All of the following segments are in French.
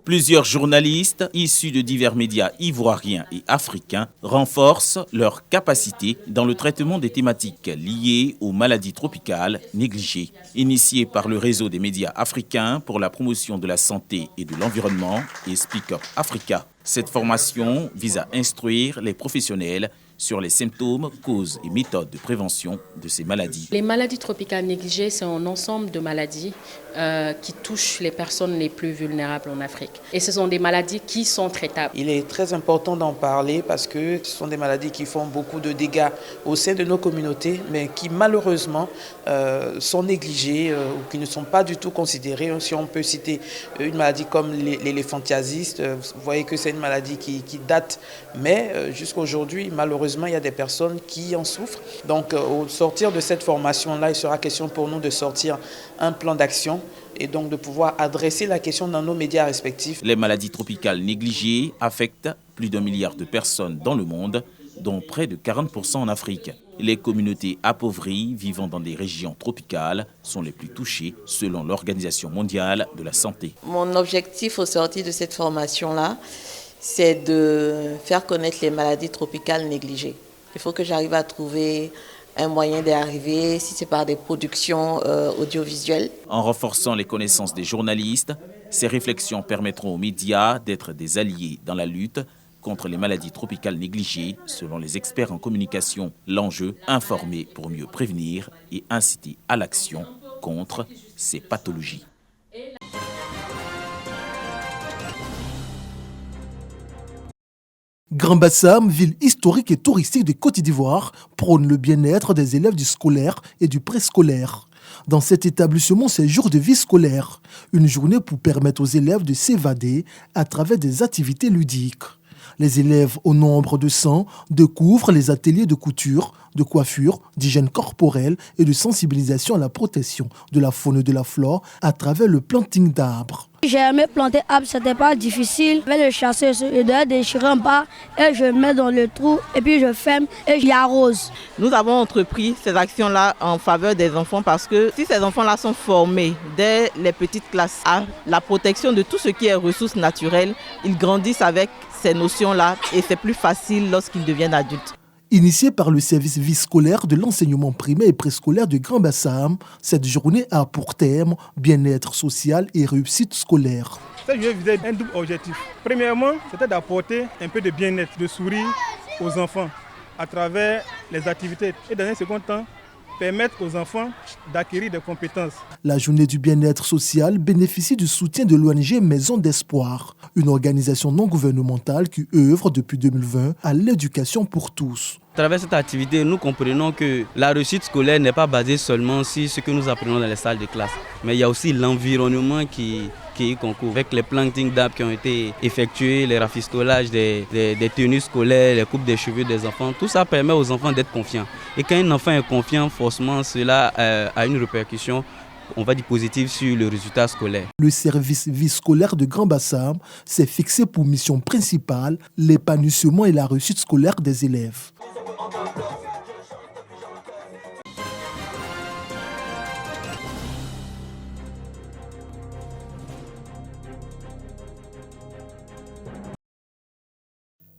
Plusieurs journalistes issus de divers médias ivoiriens et africains renforcent leur capacité dans le traitement des thématiques liées aux maladies tropicales négligées. Initié par le réseau des médias africains pour la promotion de la santé et de l'environnement et Speak Up Africa. Cette formation vise à instruire les professionnels sur les symptômes, causes et méthodes de prévention de ces maladies. Les maladies tropicales négligées, c'est un ensemble de maladies qui touchent les personnes les plus vulnérables en Afrique. Et ce sont des maladies qui sont traitables. Il est très important d'en parler parce que ce sont des maladies qui font beaucoup de dégâts au sein de nos communautés, mais qui malheureusement sont négligées ou qui ne sont pas du tout considérées. Si on peut citer une maladie comme l'éléphantiasis, vous voyez que c'est une maladie qui date, mais jusqu'à aujourd'hui, malheureusement, il y a des personnes qui en souffrent. Donc, au sortir de cette formation-là, il sera question pour nous de sortir un plan d'action et donc de pouvoir adresser la question dans nos médias respectifs. Les maladies tropicales négligées affectent plus d'1 milliard de personnes dans le monde, dont près de 40% en Afrique. Les communautés appauvries vivant dans des régions tropicales sont les plus touchées selon l'Organisation mondiale de la santé. Mon objectif au sortir de cette formation-là, c'est de faire connaître les maladies tropicales négligées. Il faut que j'arrive à trouver un moyen d'y arriver, si c'est par des productions audiovisuelles. En renforçant les connaissances des journalistes, ces réflexions permettront aux médias d'être des alliés dans la lutte contre les maladies tropicales négligées, selon les experts en communication. L'enjeu, informer pour mieux prévenir et inciter à l'action contre ces pathologies. Grand-Bassam, ville historique et touristique de Côte d'Ivoire, prône le bien-être des élèves du scolaire et du préscolaire. Dans cet établissement, c'est jour de vie scolaire, une journée pour permettre aux élèves de s'évader à travers des activités ludiques. Les élèves, au nombre de 100, découvrent les ateliers de couture, de coiffure, d'hygiène corporelle et de sensibilisation à la protection de la faune et de la flore à travers le planting d'arbres. J'ai aimé planter arbre, c'était pas difficile. Je vais le chasser, je dois déchirer un pas et je le mets dans le trou et puis je ferme et j'arrose. Nous avons entrepris ces actions-là en faveur des enfants parce que si ces enfants-là sont formés dès les petites classes à la protection de tout ce qui est ressources naturelles, ils grandissent avec ces notions-là et c'est plus facile lorsqu'ils deviennent adultes. Initiée par le service vie scolaire de l'enseignement primaire et préscolaire de Grand-Bassam, cette journée a pour thème bien-être social et réussite scolaire. Cette journée visait un double objectif. Premièrement, c'était d'apporter un peu de bien-être, de sourire aux enfants à travers les activités. Et dans un second temps, permettre aux enfants d'acquérir des compétences. La journée du bien-être social bénéficie du soutien de l'ONG Maison d'Espoir, une organisation non gouvernementale qui œuvre depuis 2020 à l'éducation pour tous. À travers cette activité, nous comprenons que la réussite scolaire n'est pas basée seulement sur ce que nous apprenons dans les salles de classe, mais il y a aussi l'environnement qui y concourt. Avec les plantings d'arbres qui ont été effectués, les rafistolages des tenues scolaires, les coupes des cheveux des enfants, tout ça permet aux enfants d'être confiants. Et quand un enfant est confiant, forcément, cela a une répercussion, on va dire positive, sur le résultat scolaire. Le service vie scolaire de Grand-Bassam s'est fixé pour mission principale l'épanouissement et la réussite scolaire des élèves.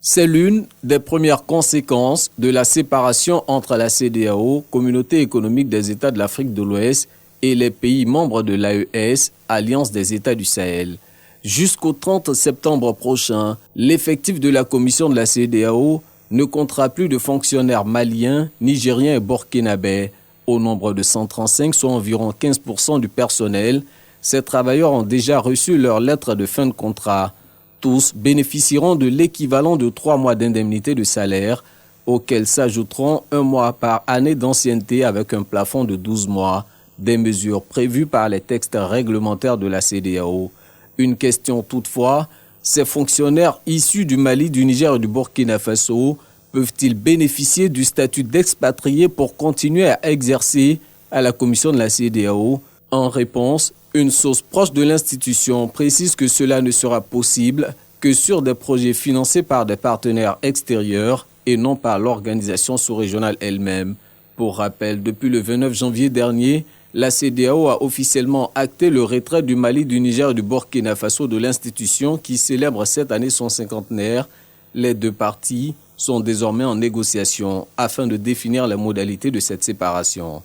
C'est l'une des premières conséquences de la séparation entre la CEDEAO, Communauté économique des États de l'Afrique de l'Ouest, et les pays membres de l'AES, Alliance des États du Sahel. Jusqu'au 30 septembre prochain, l'effectif de la commission de la CEDEAO ne comptera plus de fonctionnaires maliens, nigériens et burkinabés. Au nombre de 135, soit environ 15% du personnel, ces travailleurs ont déjà reçu leur lettre de fin de contrat. Tous bénéficieront de l'équivalent de 3 mois d'indemnité de salaire, auxquels s'ajouteront 1 mois par année d'ancienneté avec un plafond de 12 mois, des mesures prévues par les textes réglementaires de la CEDEAO. Une question toutefois, ces fonctionnaires issus du Mali, du Niger et du Burkina Faso peuvent-ils bénéficier du statut d'expatriés pour continuer à exercer à la commission de la CEDEAO? En réponse, une source proche de l'institution précise que cela ne sera possible que sur des projets financés par des partenaires extérieurs et non par l'organisation sous-régionale elle-même. Pour rappel, depuis le 29 janvier dernier, La CEDEAO a officiellement acté le retrait du Mali, du Niger et du Burkina Faso de l'institution qui célèbre cette année son cinquantenaire. Les deux parties sont désormais en négociation afin de définir les modalités de cette séparation.